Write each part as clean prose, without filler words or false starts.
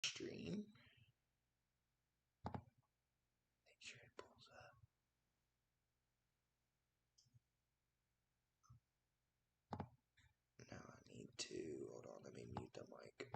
stream. Make sure it pulls up. Now I need to, hold on, let me mute the mic.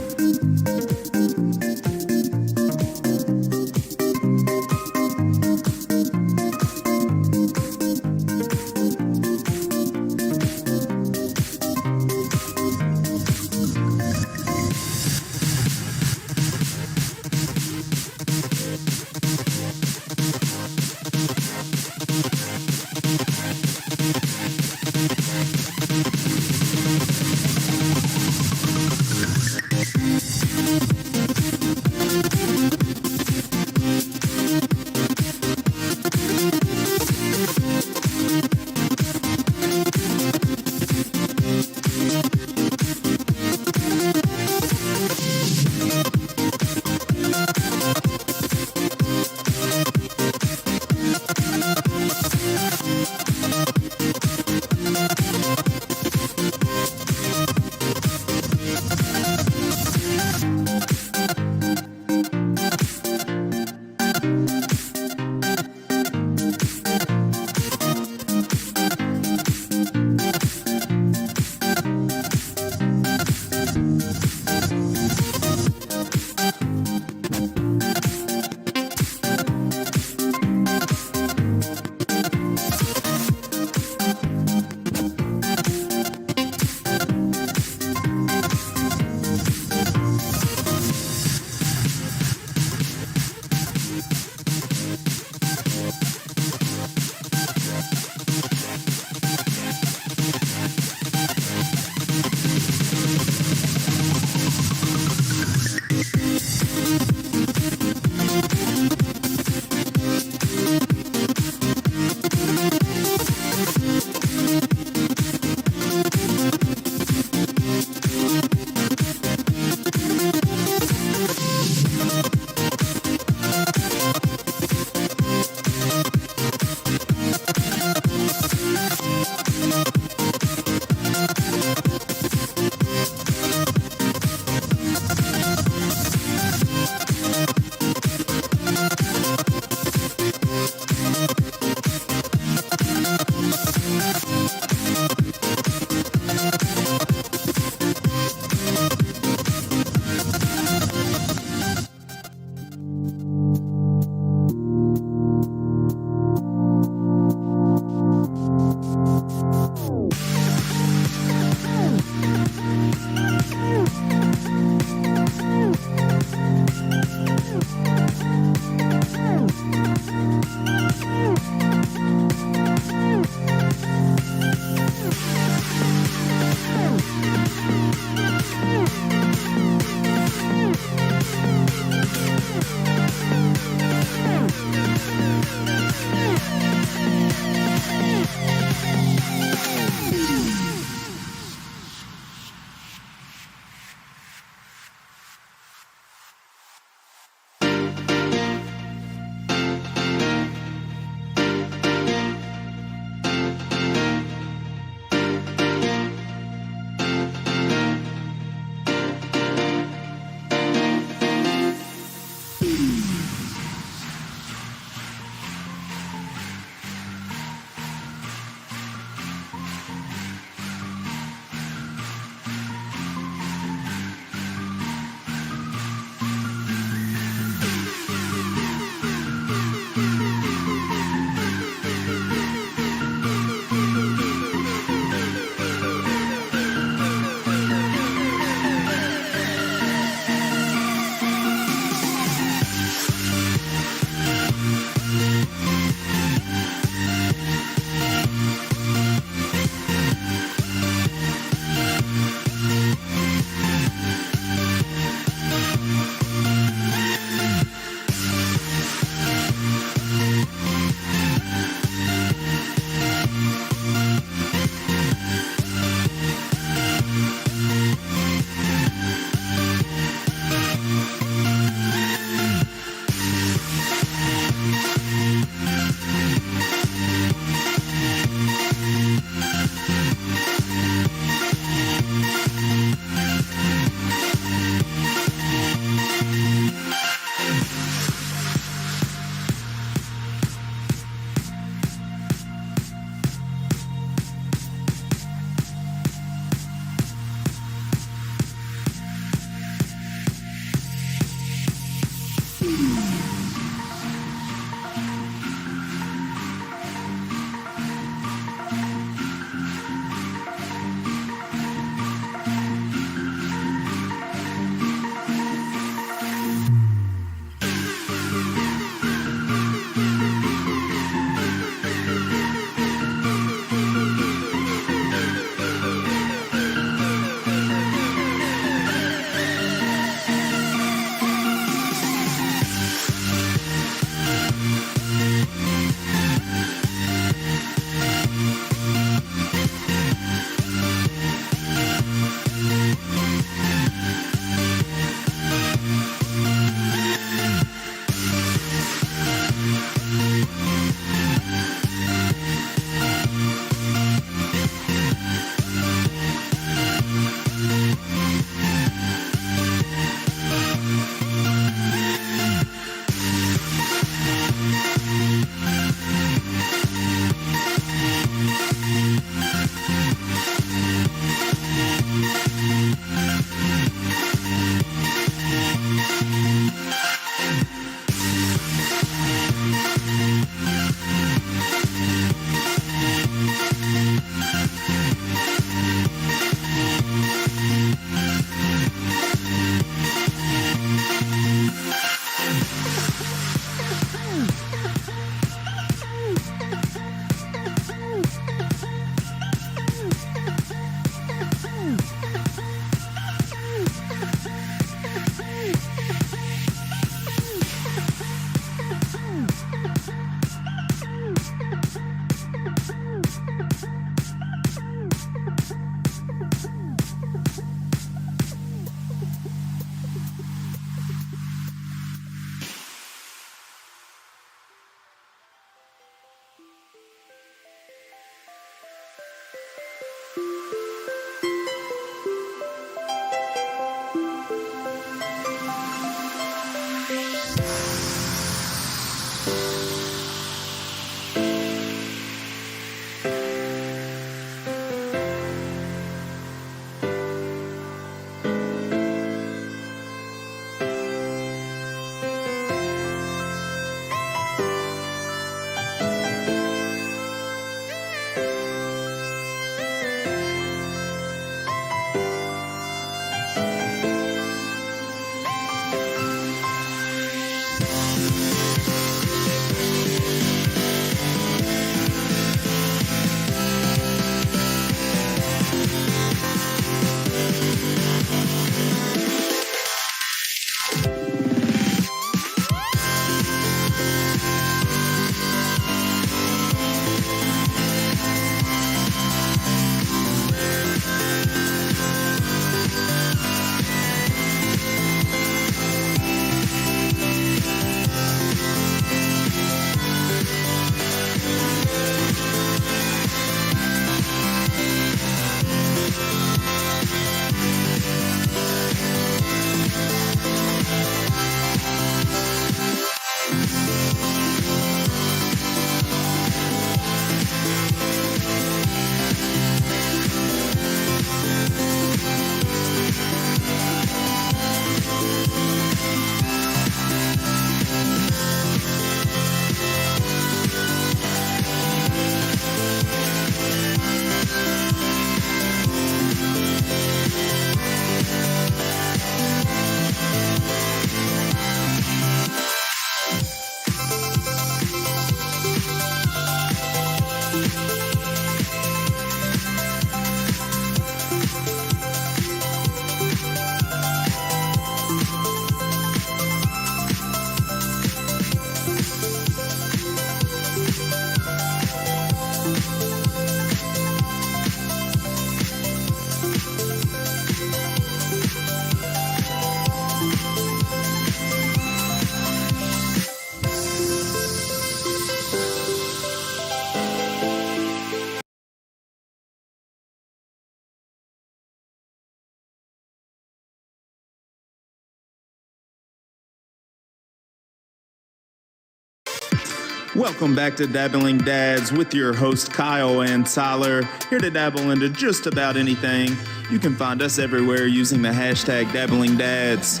Welcome back to Dabbling Dads with your host Kyle and Tyler, here to dabble into just about anything. You can find us everywhere using the hashtag Dabbling Dads.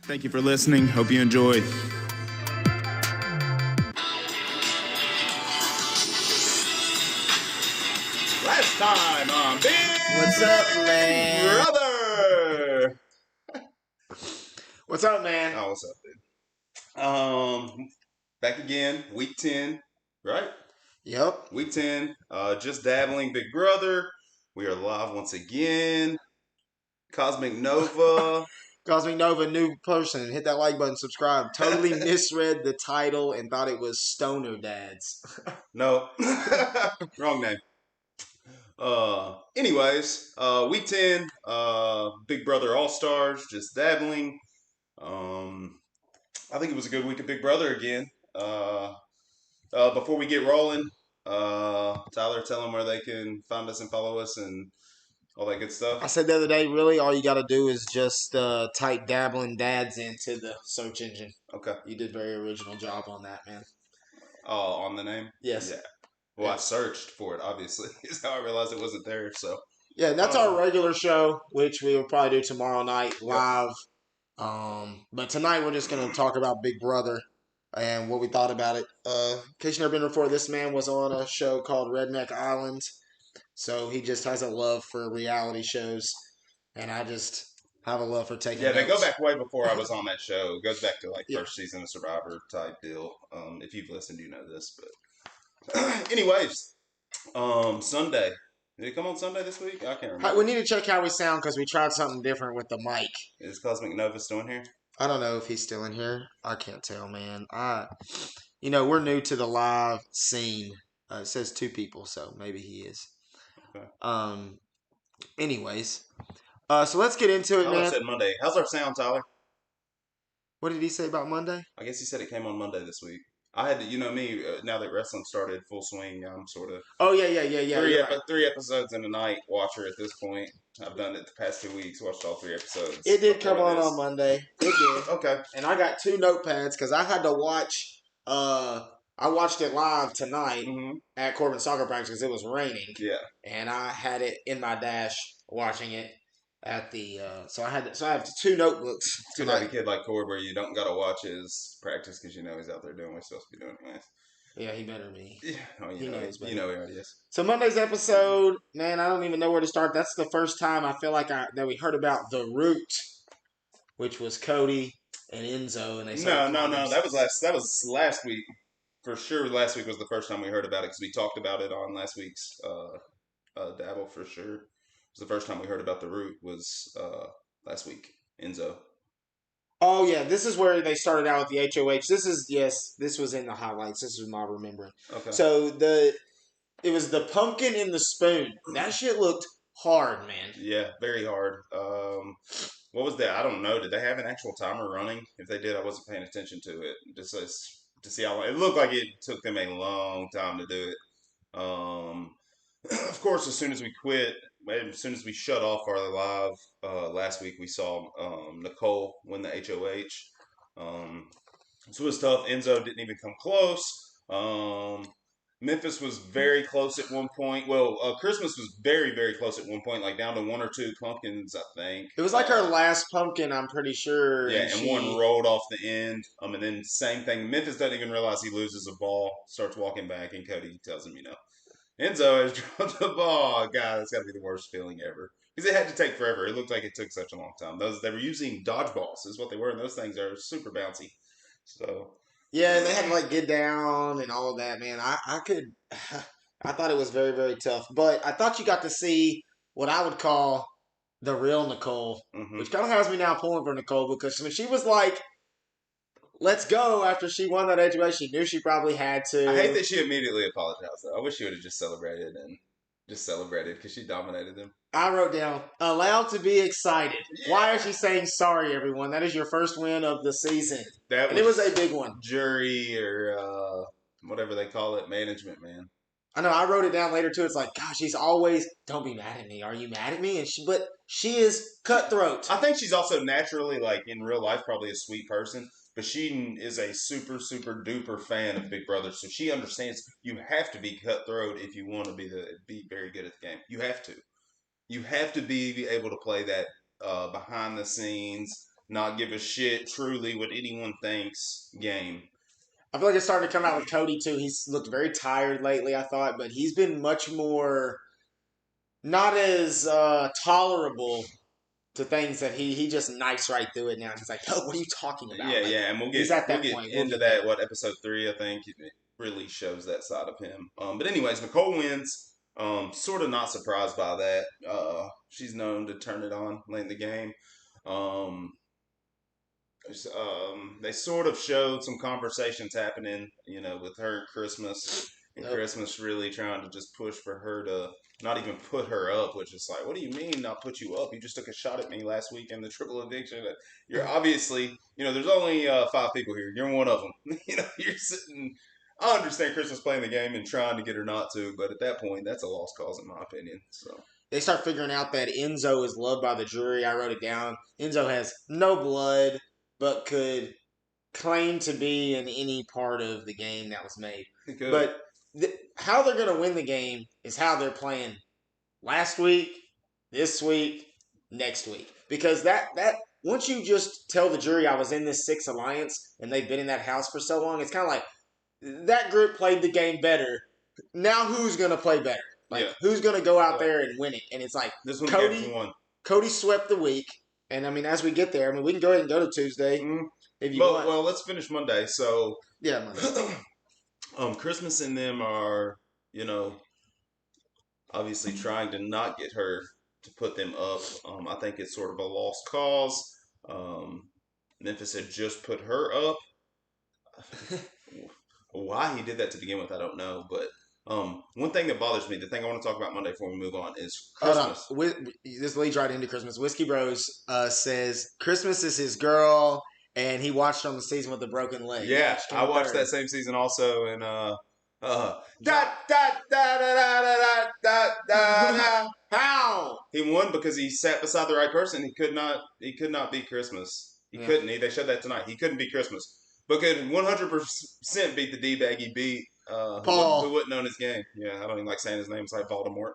Thank you for listening. Hope you enjoy. Last time on Big What's up, man? Brother. What's up, man? Oh, what's up, dude? Back again, week 10, right? Yep. Week 10, just dabbling Big Brother. We are live once again. Cosmic Nova. Cosmic Nova, new person. Hit that like button, subscribe. Totally misread the title and thought it was Stoner Dads. No. Wrong name. Anyways, week 10, Big Brother All-Stars, just dabbling. I think it was a good week of Big Brother again. Before we get rolling, Tyler, tell them where they can find us and follow us and all that good stuff. I said the other day, really, all you got to do is just type Dabbling Dads into the search engine. Okay. You did a very original job on that, man. Oh, on the name? Yes. Yeah. Well, I searched for it, obviously. Is how I realized it wasn't there, so. Yeah, that's our regular show, which we will probably do tomorrow night live. Yep. But tonight we're just going to talk about Big Brother and what we thought about it. In case you've never been before, this man was on a show called Redneck Island. So he just has a love for reality shows. And I just have a love for taking notes. They go back way before I was on that show. It goes back to like first season of Survivor type deal. If you've listened, you know this. But anyways, Sunday. Did it come on Sunday this week? I can't remember. We need to check how we sound because we tried something different with the mic. Is Cosmic Nova still in here? I don't know if he's still in here. I can't tell, man. We're new to the live scene. It says 2 people, so maybe he is. Okay. Anyways, so let's get into it, man. I said Monday. How's our sound, Tyler? What did he say about Monday? I guess he said it came on Monday this week. I had to, you know me, now that wrestling started full swing, I'm sort of... Oh, yeah. 3 episodes in a night watcher at this point. I've done it the past 2 weeks, watched all 3 episodes. It did come on Monday. It did. Okay. And I got 2 notepads because I had to watch... I watched it live tonight at Corbin soccer practice because it was raining. Yeah. And I had it in my dash watching it at the so I have 2 notebooks tonight. Like a kid like Corb where you don't gotta watch his practice because you know he's out there doing what he's supposed to be doing anyways. Yeah, he better be. Yeah, he knows better. You know he already is. So Monday's episode, man, I don't even know where to start. That's the first time I feel like that we heard about the root, which was Cody and Enzo, and they no. That was last week. For sure, last week was the first time we heard about it because we talked about it on last week's Dabble for sure. It was the first time we heard about the root was last week, Enzo. Oh, yeah, this is where they started out with the HOH. This was in the highlights. This is my remembering. Okay. So it was the pumpkin in the spoon. That shit looked hard, man. Yeah, very hard. What was that? I don't know. Did they have an actual timer running? If they did, I wasn't paying attention to it. Just to see how long. It looked like it took them a long time to do it. Of course, as soon as we shut off our live last week, we saw Nicole win the HOH. So it was tough. Enzo didn't even come close. Memphis was very close at one point. Well, Christmas was very, very close at one point, like down to 1 or 2 pumpkins, I think. It was like her last pumpkin, I'm pretty sure. Yeah, and one rolled off the end. And then same thing. Memphis doesn't even realize he loses a ball, starts walking back, and Cody tells him, Enzo has dropped the ball. God, that's got to be the worst feeling ever. Because it had to take forever. It looked like it took such a long time. They were using dodgeballs, is what they were, and those things are super bouncy. So... Yeah, and they had to get down and all of that, man. I thought it was very, very tough. But I thought you got to see what I would call the real Nicole, which kind of has me now pulling for Nicole because she was like let's go after she won that HOA. She knew she probably had to. I hate that she immediately apologized, though. I wish she would have just celebrated because she dominated them. I wrote down, allowed to be excited. Yeah. Why is she saying sorry, everyone? That is your first win of the season. And it was a big one. Jury or whatever they call it, management, man. I know, I wrote it down later, too. It's like, gosh, she's always, don't be mad at me. Are you mad at me? But she is cutthroat. I think she's also naturally, like, in real life, probably a sweet person. But she is a super, super duper fan of Big Brother, so she understands you have to be cutthroat if you want to be very good at the game. You have to. You have to be able to play that behind the scenes, not give a shit truly what anyone thinks game. I feel like it's starting to come out with Cody, too. He's looked very tired lately, I thought, but he's been much more not as tolerable to things that he just knifes right through it now. He's like, "Oh, what are you talking about?" Yeah, and we'll get into that. What episode 3? I think it really shows that side of him. But anyways, Nicole wins. Sort of not surprised by that. She's known to turn it on late in the game. They sort of showed some conversations happening, with her and Christmas. And Christmas really trying to just push for her to not even put her up, which is like, what do you mean not put you up? You just took a shot at me last week in the triple eviction. You're obviously, there's only 5 people here. You're one of them. You're sitting. I understand Christmas playing the game and trying to get her not to, but at that point, that's a lost cause in my opinion. So they start figuring out that Enzo is loved by the jury. I wrote it down. Enzo has no blood, but could claim to be in any part of the game that was made. But how they're going to win the game is how they're playing last week, this week, next week. Because that once you just tell the jury I was in this 6 alliance and they've been in that house for so long, it's kind of like that group played the game better. Now who's going to play better? Who's going to go out there and win it? And it's like this one Cody swept the week. And, as we get there, we can go ahead and go to Tuesday if you want. Well, let's finish Monday. So, yeah, Monday. Christmas and them are, obviously trying to not get her to put them up. I think it's sort of a lost cause. Memphis had just put her up. Why he did that to begin with, I don't know. But one thing that bothers me, the thing I want to talk about Monday before we move on, is Christmas. This leads right into Christmas. Whiskey Bros says Christmas is his girl, and he watched on the season with a broken leg. Yeah, I watched that same season also, and how he won because he sat beside the right person. He could not beat Christmas. He couldn't. They showed that tonight. He couldn't beat Christmas. But could 100% beat the D-bag he beat Paul, who wouldn't know his game. Yeah, I don't even like saying his name. It's like Voldemort.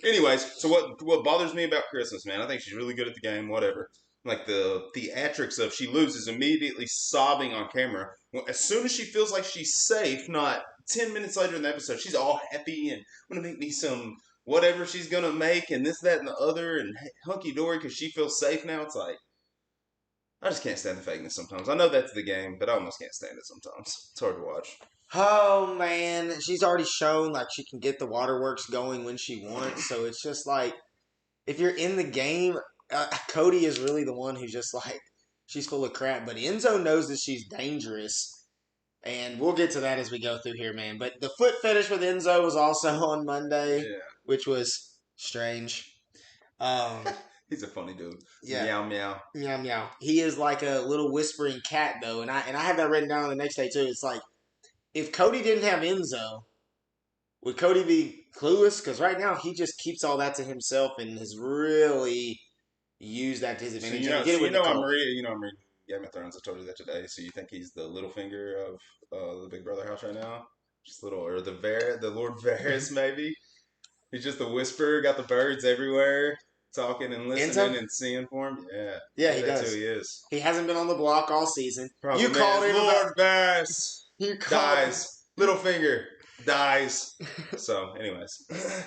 Anyways, so what bothers me about Christmas, man? I think she's really good at the game. Whatever. Like the theatrics of she loses, immediately sobbing on camera. As soon as she feels like she's safe, not 10 minutes later in the episode, she's all happy and want to make me some whatever she's gonna make and this, that, and the other and hunky dory because she feels safe now. It's like, I just can't stand the fakeness sometimes. I know that's the game, but I almost can't stand it sometimes. It's hard to watch. Oh, man. She's already shown she can get the waterworks going when she wants. So it's just like, if you're in the game, Cody is really the one who's just she's full of crap. But Enzo knows that she's dangerous. And we'll get to that as we go through here, man. But the foot fetish with Enzo was also on Monday, which was strange. He's a funny dude. Yeah. Meow, meow. Meow, meow. He is like a little whispering cat, though. And I have that written down the next day, too. It's like, if Cody didn't have Enzo, would Cody be clueless? Because right now, he just keeps all that to himself and has really used that to his advantage. I'm reading Game of Thrones. I told you that today. So you think he's the little finger of the Big Brother house right now? Just little, or the Lord Varys, maybe? He's just a whisperer, got the birds everywhere. Talking and listening and seeing for him, yeah, he does. That's who he is. He hasn't been on the block all season. You called him Lord Bass. Dies. Littlefinger dies. So, anyways,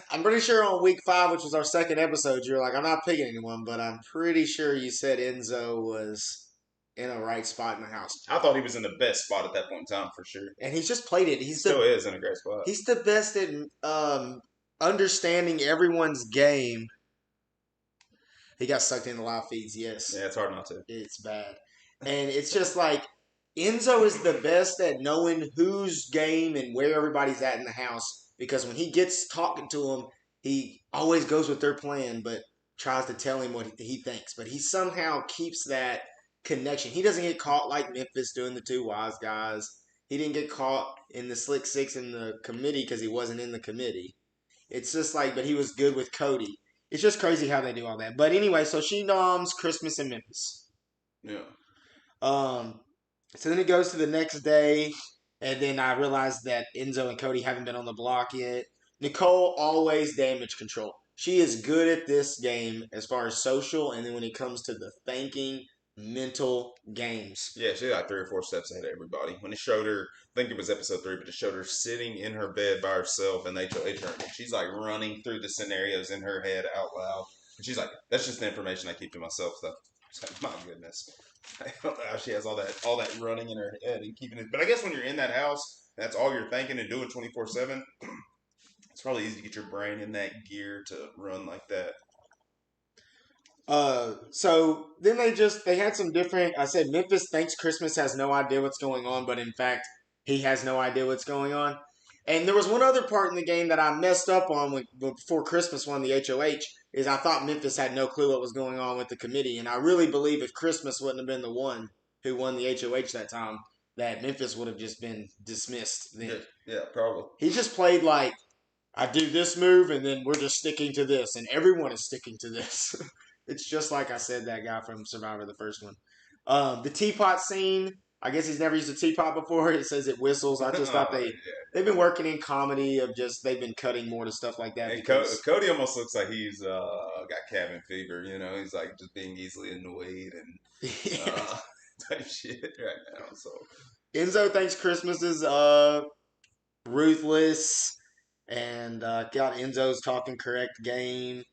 I'm pretty sure on week 5, which was our second episode, you were like, "I'm not picking anyone," but I'm pretty sure you said Enzo was in a right spot in the house. I thought he was in the best spot at that point in time for sure. And he's just played it. He still is in a great spot. He's the best at understanding everyone's game. He got sucked into live feeds, yes. Yeah, it's hard not to. It's bad. And it's just like Enzo is the best at knowing whose game and where everybody's at in the house because when he gets talking to them, he always goes with their plan, but tries to tell him what he thinks. But he somehow keeps that connection. He doesn't get caught like Memphis doing the two wise guys. He didn't get caught in the slick six in the committee because he wasn't in the committee. It's just like, but he was good with Cody. It's just crazy how they do all that. But anyway, so she noms Christmas in Memphis. Yeah. Um, so then it goes to the next day, and then I realized that Enzo and Cody haven't been on the block yet. Nicole always damage control. She is good at this game as far as social, and then when it comes to the thinking, mental games. Yeah, she's like 3 or 4 steps ahead of everybody. When it showed her, I think it was episode 3, but it showed her sitting in her bed by herself and HOH tournament. She's like running through the scenarios in her head out loud. And she's like, that's just the information I keep to myself, though. So. Like, my goodness. I don't know how she has all that running in her head and keeping it. But I guess when you're in that house, that's all you're thinking and doing 24/7. It's probably easy to get your brain in that gear to run like that. So then they had some different. I said Memphis thinks Christmas has no idea what's going on, but in fact he has no idea what's going on. And there was one other part in the game that I messed up on before Christmas won the HOH is I thought Memphis had no clue what was going on with the committee, and I really believe if Christmas wouldn't have been the one who won the HOH that time, that Memphis would have just been dismissed. Then Yeah, probably. he just played like I do this move, and then we're just sticking to this, and everyone is sticking to this. It's just like I said, that guy from Survivor, the first one. The teapot scene. I guess he's never used a teapot before. It says it whistles. I just thought Yeah. they've been working in comedy of just they've been cutting more to stuff like that And because Cody almost looks like he's got cabin fever. You know, he's like just being easily annoyed and yeah. type shit right now. So Enzo thinks Christmas is ruthless and got Enzo's talking correct game,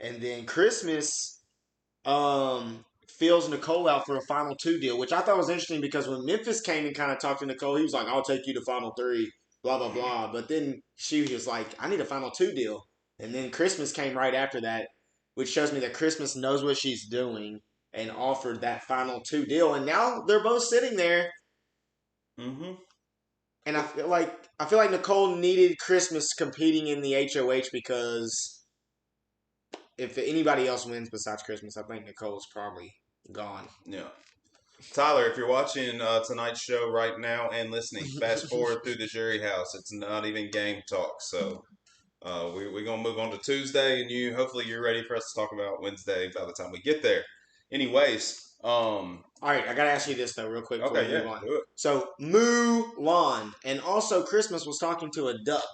and then Christmas fills Nicole out for a final two deal, which I thought was interesting because when Memphis came and kind of talked to Nicole, he was like, I'll take you to final three, blah, blah, blah. But then she was just like, I need a final two deal. And then Christmas came right after that, which shows me that Christmas knows what she's doing and offered that final two deal. And now they're both sitting there. Mm-hmm. And I feel like Nicole needed Christmas competing in the HOH because if anybody else wins besides Christmas, I think Nicole's probably gone. Yeah. Tyler, if you're watching tonight's show right now and listening, fast forward through the jury house. It's not even game talk. So we're going to move on to Tuesday, and hopefully you're ready for us to talk about Wednesday by the time we get there. Anyways. All right, I gotta ask you this though, real quick before we move on. Do it. So Mulan, and also Christmas was talking to a duck.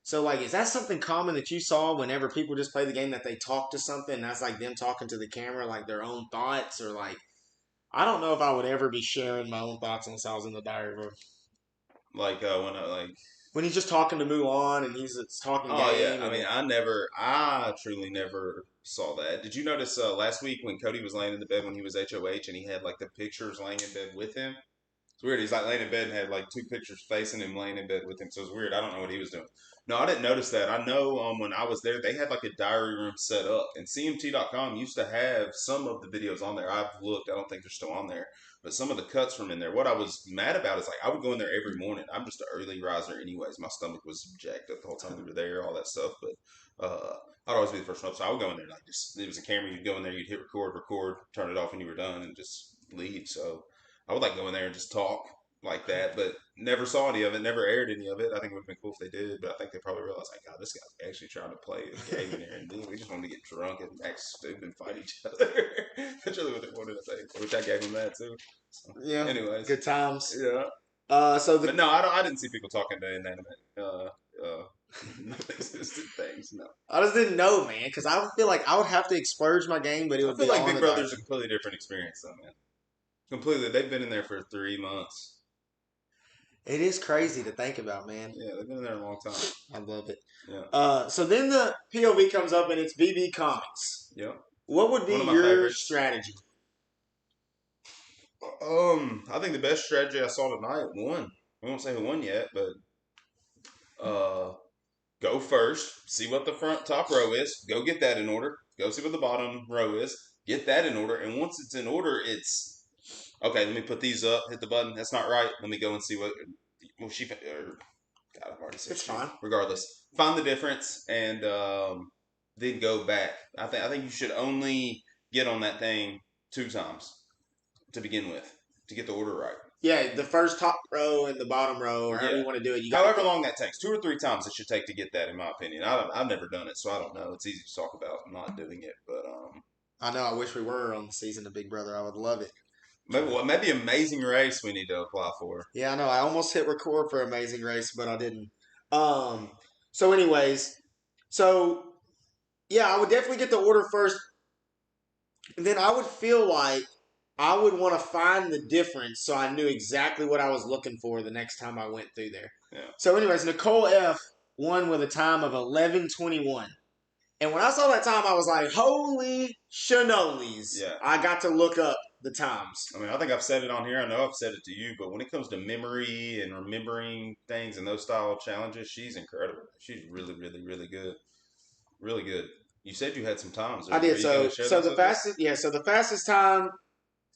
So like, is that something common that you saw whenever people just play the game that they talk to something? And that's like them talking to the camera, like their own thoughts, or like I don't know if I would ever be sharing my own thoughts unless I was in the diary room. Like When he's just talking to Mulan and he's talking Oh game. yeah, I mean, I truly never saw that. Did you notice last week when Cody was laying in the bed when he was HOH and he had like the pictures laying in bed with him? It's weird. He's like laying in bed and had like 2 pictures facing him laying in bed with him. So it's weird. I don't know what he was doing. No, I didn't notice that. I know when I was there, they had like a diary room set up, and CMT.com used to have some of the videos on there. I've looked. I don't think they're still on there, but some of the cuts from in there. What I was mad about is like I would go in there every morning. I'm just an early riser, anyways. My stomach was jacked up the whole time we were there, all that stuff. But I'd always be the first one up, so I would go in there like just it was a camera. You'd go in there, you'd hit record, turn it off when you were done, and just leave. So I would like go in there and just talk like that, but never saw any of it, never aired any of it. I think it would have been cool if they did, but I think they probably realized, like, God, this guy's actually trying to play a game in there, and we just wanted to get drunk and act stupid and fight each other. That's really what they wanted, I think. Which I gave them that, too. So, Yeah. anyways. Good times. Yeah. But no, I didn't see people talking to inanimate, non-existent things, no. I just didn't know, man, because I feel like I would have to explurge my game, but it would I feel be like all Big in the Brother's dark. a completely different experience, though, man. Completely. They've been in there for 3 months. It is crazy to think about, man. Yeah, they've been in there a long time. I love it. Yeah. So then the POV comes up and it's BB Comics. Yeah. What would be One of my your favorites. strategy? I think the best strategy I saw tonight won. We won't say who won yet, but go first, see what the top row is, go get that in order. Go see what the bottom row is, get that in order, and once it's in order, it's Okay, let me put these up. Hit the button. That's not right. Let me go and see what. Well, she. God, I've already said It's she. fine. Regardless, find the difference and then go back. I think you should only get on that thing 2 times to begin with to get the order right. Yeah, the first top row and the bottom row, or however Yeah. you want to do it. You got However long that takes, 2 or 3 times it should take to get that, in my opinion. I've never done it, so I don't know. It's easy to talk about not doing it, but I know. I wish we were on the season of Big Brother. I would love it. maybe Amazing Race we need to apply for. Yeah, I know. I almost hit record for Amazing Race, but I didn't. Um. So, anyways, so yeah, I would definitely get the order first, and then I would feel like I would want to find the difference, so I knew exactly what I was looking for the next time I went through there. Yeah. So, anyways, Nicole F won with a time of 11:21. And when I saw that time, I was like, holy shinolis. Yeah. I got to look up the times. I mean, I think I've said it on here. I know I've said it to you, but when it comes to memory and remembering things and those style challenges, she's incredible. She's really, really, really good. Really good. You said you had some times. I Are did. you going to share So those the with us? fastest, yeah, so the fastest time,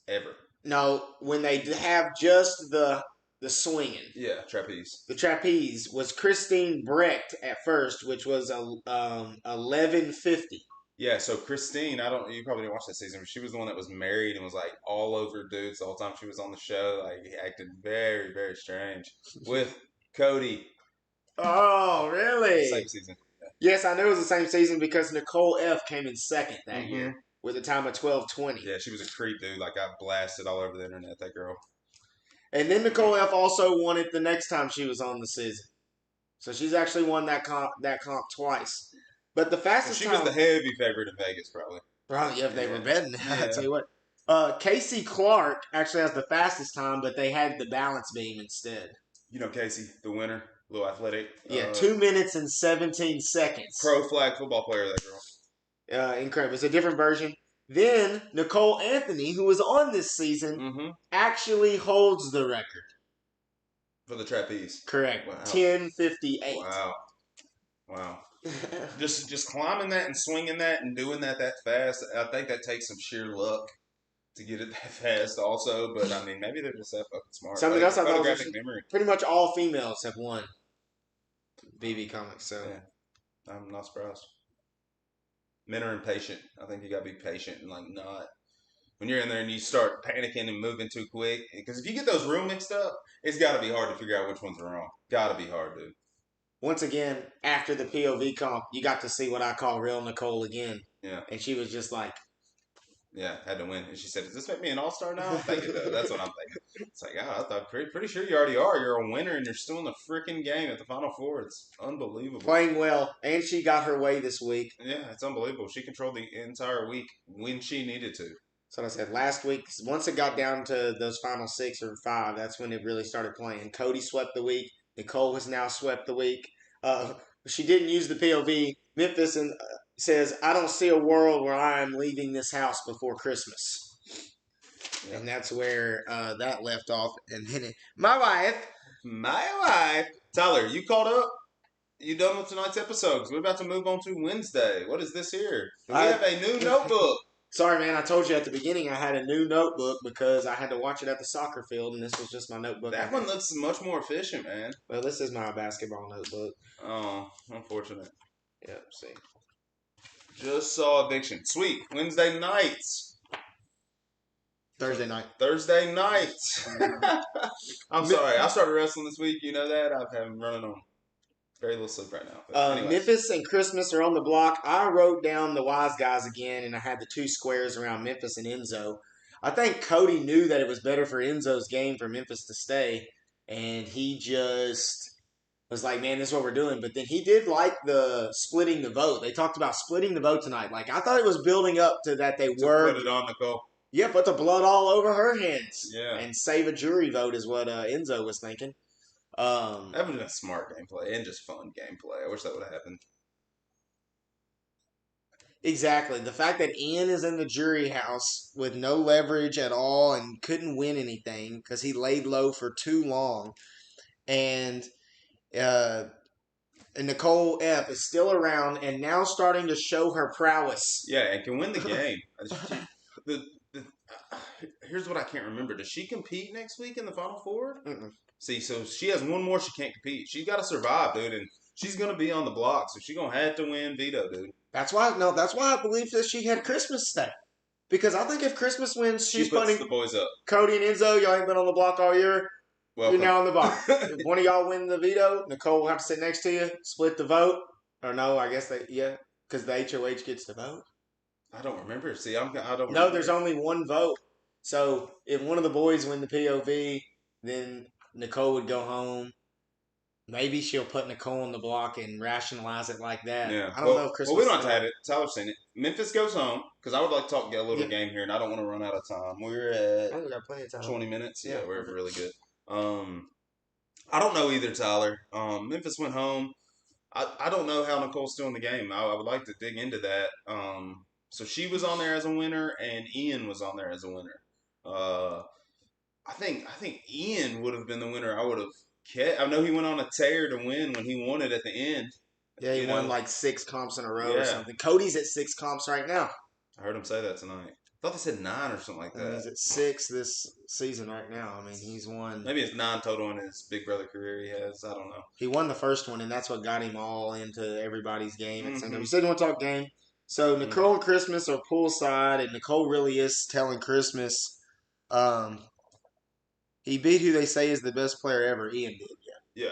Ever. no, when they have just the swinging. Yeah, trapeze. The trapeze was Christine Brecht at first, which was 11:50. Yeah, so Christine, I don't. You probably didn't watch that season, but she was the one that was married and was like all over dudes the whole time she was on the show. Like he acted very, very strange with Cody. Oh, really? Same season. Yes, I knew it was the same season because Nicole F came in second that Mhm. year with a time of 12:20. Yeah, she was a creep, dude. Like got blasted all over the internet. That girl. And then Nicole F also won it the next time she was on the season. So she's actually won that comp twice. But the Well, fastest she was time, the heavy favorite in Vegas, probably. probably if they were Yeah. betting, I Yeah. tell you what. Casey Clark actually has the fastest time, but they had the balance beam instead. You know Casey, the winner, a little athletic. Yeah, 2 minutes and 17 seconds. Pro flag football player, that girl. Incredible. It's a different version. Then Nicole Anthony, who was on this season, Mm-hmm. actually holds the record. For the trapeze. Correct. Wow. 10:58. Wow. Just climbing that and swinging that and doing that fast. I think that takes some sheer luck to get it that fast also, but I mean maybe they're just that fucking smart. Something else I thought was photographic memory. pretty much all females have won BB Comics. So Yeah. I'm not surprised. Men are impatient. I think you gotta be patient and like not when you're in there and you start panicking and moving too quick. Because if you get those real mixed up, it's gotta be hard to figure out which ones are wrong. Gotta be hard, dude. once again, after the POV comp, you got to see what I call real Nicole again. Yeah. And she was just like, yeah, had to win. And she said, "Does this make me an all-star now?" I think it does. That's what I'm thinking. It's like, I thought pretty sure you already are. You're a winner, and you're still in the freaking game at the Final Four. It's unbelievable. playing well, and she got her way this week. Yeah, it's unbelievable. She controlled the entire week when she needed to. So like I said, last week, once it got down to those final 6 or 5, that's when it really started playing. Cody swept the week. Nicole has now swept the week. She didn't use the POV. Memphis says, I don't see a world where I am leaving this house before Christmas. Yeah. And that's where that left off. And then my wife. Tyler, you caught up? You done with tonight's episode? Because we're about to move on to Wednesday. What is this here? We have a new notebook. Sorry, man. I told you at the beginning I had a new notebook because I had to watch it at the soccer field, and this was just my notebook. That one looks much more efficient, man. Well, this is my basketball notebook. Oh, unfortunate. Yep, see. Just saw Eviction. Sweet. Wednesday nights. Thursday night. I'm sorry. I started wrestling this week. You know that. I've been running on very little sleep right now. Memphis and Christmas are on the block. I wrote down the wise guys again, and I had the 2 squares around Memphis and Enzo. I think Cody knew that it was better for Enzo's game for Memphis to stay, and he just was like, man, this is what we're doing. But then he did like the splitting the vote. They talked about splitting the vote tonight. Like, I thought it was building up to that they were. Put it on, Nicole. Yeah, put the blood all over her hands. Yeah. And save a jury vote is what Enzo was thinking. That would have been a smart gameplay and just fun gameplay. I wish that would have happened. Exactly. The fact that Ian is in the jury house with no leverage at all and couldn't win anything because he laid low for too long. And Nicole F. is still around and now starting to show her prowess. Yeah, and can win the game. here's what I can't remember. Does she compete next week in the Final Four? Mm-mm. See, so she has one more she can't compete. She's got to survive, dude, and she's gonna be on the block, so she's gonna have to win veto, dude. That's why. No, that's why I believe that she had Christmas stay. Because I think if Christmas wins, She she's puts putting the boys up. Cody and Enzo. Y'all ain't been on the block all year. You're Welcome. now on the block. If one of y'all win the veto, Nicole will have to sit next to you, split the vote. Or no, I guess because the HOH gets the vote. I don't remember. See, I don't. No, remember. there's only one vote. So if one of the boys win the POV, then Nicole would go home. Maybe she'll put Nicole on the block and rationalize it like that. Yeah. I don't know if Christmas. Well, we don't have to have it. Tyler's seen it. Memphis goes home because I would like to talk get a little Yeah. game here, and I don't want to run out of time. We're I at think we got plenty of time. 20 minutes. Yeah, Yeah. we're really good. I don't know either, Tyler. Memphis went home. I don't know how Nicole's still in the game. I would like to dig into that. So she was on there as a winner, and Ian was on there as a winner. I think Ian would have been the winner. I would have kept. I know he went on a tear to win when he won it at the end. Yeah, he won like 6 comps in a row or Yeah. something. Cody's at 6 comps right now. I heard him say that tonight. I thought they said 9 or something like And that. he's at 6 this season right now. I mean, he's won. Maybe it's 9 total in his Big Brother career he has. I don't know. He won the first one, and that's what got him all into everybody's game at the same time. Mhm. You said you want to talk game. So Nicole and Christmas are poolside, and Nicole really is telling Christmas he beat who they say is the best player ever. Ian did, Yeah.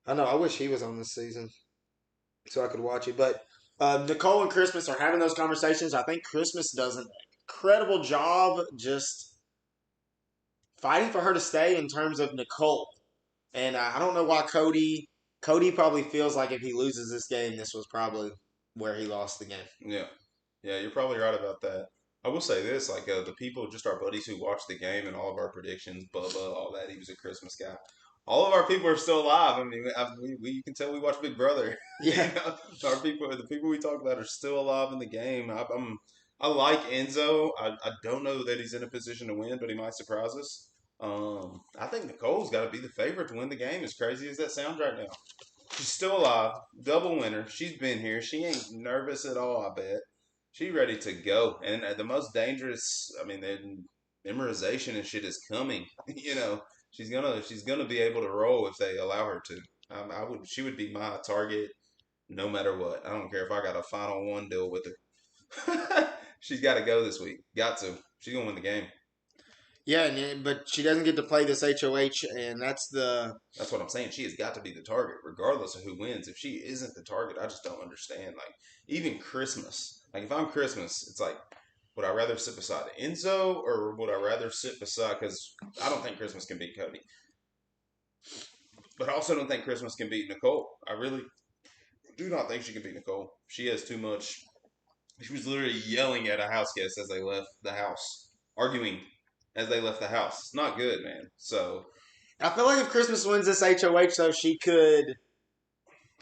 I know. I wish he was on this season so I could watch it. But Nicole and Christmas are having those conversations. I think Christmas does an incredible job just fighting for her to stay in terms of Nicole. And I don't know why Cody probably feels like if he loses this game, this was probably where he lost the game. Yeah. Yeah, you're probably right about that. I will say this, like the people, just our buddies who watched the game and all of our predictions, Bubba, all that, he was a Christmas guy. All of our people are still alive. I mean, you can tell we watch Big Brother. Yeah. Our people, the people we talk about are still alive in the game. I like Enzo. I don't know that he's in a position to win, but he might surprise us. I think Nicole's got to be the favorite to win the game, as crazy as that sounds right now. She's still alive, double winner. She's been here. She ain't nervous at all, I bet. She ready to go. And the most dangerous, I mean, the memorization and shit is coming. She's gonna be able to roll if they allow her to. She would be my target no matter what. I don't care if I got a final one deal with her. She's got to go this week. Got to. She's gonna win the game. Yeah, but she doesn't get to play this HOH, and that's what I'm saying. She has got to be the target, regardless of who wins. If she isn't the target, I just don't understand. Like, even Christmas. Like, if I'm Christmas, it's like, would I rather sit beside Enzo, or would I rather sit beside, because I don't think Christmas can beat Cody. But I also don't think Christmas can beat Nicole. I really do not think she can beat Nicole. She has too much. She was literally yelling at a house guest as they left the house, arguing as they left the house. It's not good, man. So I feel like if Christmas wins this HOH, though, she could.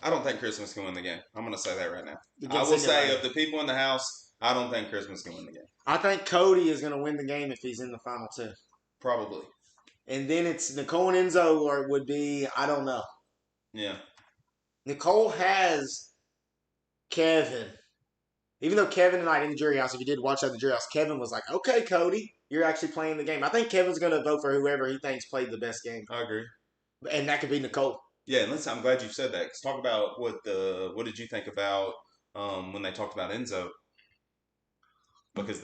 I don't think Christmas can win the game. I'm going to say that right now. I Against will say, anybody. of the people in the house, I don't think Christmas can win the game. I think Cody is going to win the game if he's in the final 2. Probably. And then it's Nicole and Enzo, or it would be, I don't know. Yeah. Nicole has Kevin. Even though Kevin tonight in the jury house, if you did watch at the jury house, Kevin was like, okay, Cody, you're actually playing the game. I think Kevin's going to vote for whoever he thinks played the best game. I agree. And that could be Nicole. Yeah, and I'm glad you said that. 'Cause talk about what did you think about when they talked about Enzo? Because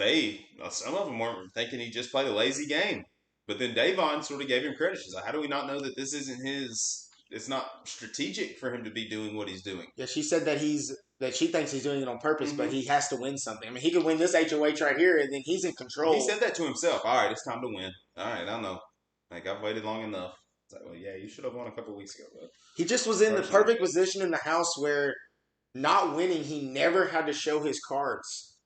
some of them weren't thinking he just played a lazy game. But then Davon sort of gave him credit. She's like, how do we not know that this isn't his? It's not strategic for him to be doing what he's doing. Yeah, she said that she thinks he's doing it on purpose, but he has to win something. I mean, he could win this HOH right here, and then he's in control. He said that to himself. All right, it's time to win. All right, I know. Like, I've waited long enough. It's like, well, yeah, you should have won a couple weeks ago. But he just was in the perfect position in the house where not winning, he never had to show his cards.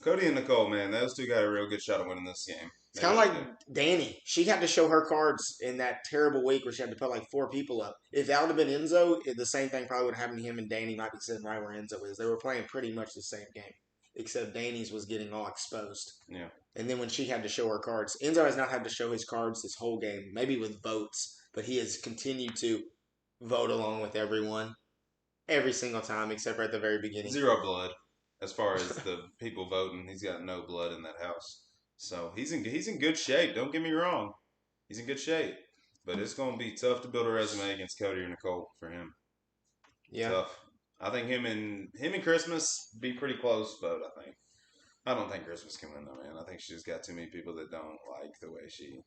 Cody and Nicole, man, those two got a real good shot of winning this game. It's kind of like Danny. She had to show her cards in that terrible week where she had to put like 4 people up. If that would have been Enzo, the same thing probably would have happened to him, and Danny might be sitting right where Enzo is. They were playing pretty much the same game, except Danny's was getting all exposed. Yeah. And then when she had to show her cards, Enzo has not had to show his cards this whole game, maybe with votes, but he has continued to vote along with everyone every single time except for at the very beginning. 0 blood. As far as the people voting, he's got no blood in that house. So he's in good shape. Don't get me wrong, he's in good shape. But it's going to be tough to build a resume against Cody or Nicole for him. Yeah. Tough. I think him and Christmas be pretty close, but I don't think Christmas can win though, man. I think she's got too many people that don't like the way she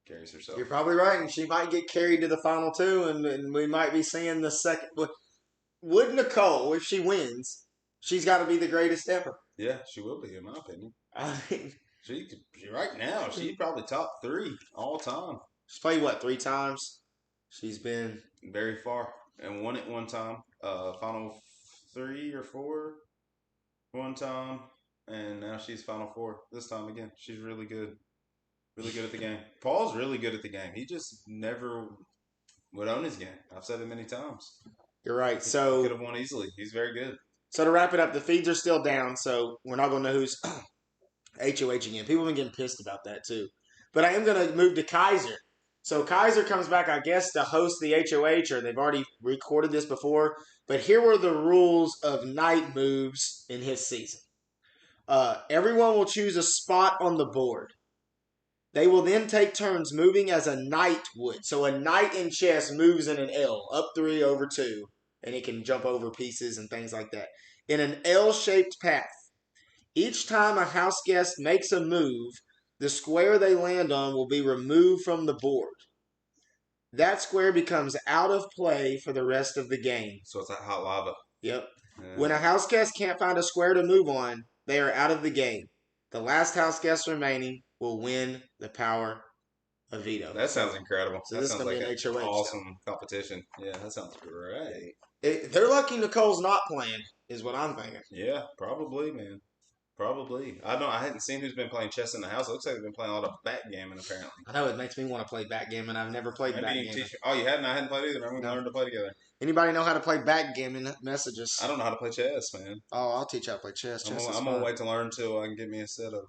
carries herself. You're probably right, and she might get carried to the final two, and we might be seeing the second. Would Nicole, if she wins, she's got to be the greatest ever. Yeah, she will be, in my opinion. I mean, she right now, she's probably top 3 all time. She's played what 3 times? She's been very far and won it one time. Final 3 or 4 one time, and now she's Final 4 this time again. She's really good. Really good at the game. Paul's really good at the game. He just never would own his game. I've said it many times. You're right. He So could have won easily. He's very good. So to wrap it up, the feeds are still down, so we're not going to know who's HOH again. People have been getting pissed about that too. But I am going to move to Kaiser. So Kaiser comes back, I guess, to host the HOH, or they've already recorded this before. But here were the rules of night moves in his season. Everyone will choose a spot on the board. They will then take turns moving as a knight would. So a knight in chess moves in an L, up 3, over 2, and it can jump over pieces and things like that. In an L-shaped path. Each time a house guest makes a move, the square they land on will be removed from the board. That square becomes out of play for the rest of the game. So it's like hot lava. Yep. Yeah. When a house guest can't find a square to move on, they are out of the game. The last house guest remaining will win the power of veto. That sounds incredible. So that this sounds is going like to be an an HOH awesome competition. Yeah, that sounds great. They're lucky Nicole's not playing, is what I'm thinking. Yeah, probably, man. Probably. I hadn't seen who's been playing chess in the house. It looks like they've been playing a lot of backgammon, apparently. I know, it makes me want to play backgammon. I've never played backgammon. Oh, you hadn't? I hadn't played either. We're going to learn to play together. Anybody know how to play backgammon? Messages. I don't know how to play chess, man. Oh, I'll teach you how to play chess. I'm going to wait to learn till I can get me a set of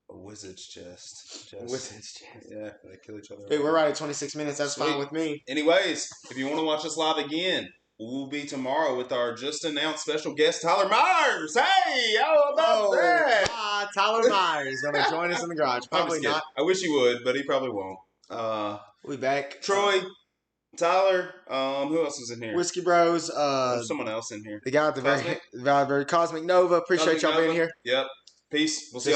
a wizard's chest. Wizard's chest. Yeah, they kill each other. Hey, we're right at 26 minutes. That's fine with me. Anyways, if you want to watch us live again, we'll be tomorrow with our just announced special guest, Tyler Myers. Hey, how about that? Tyler Myers is going to join us in the garage. Probably not. I wish he would, but he probably won't. We'll be back. Troy, Tyler, who else is in here? Whiskey Bros. There's someone else in here. The guy at the very Cosmic Nova. Appreciate y'all being here. Yep. Peace. We'll see you.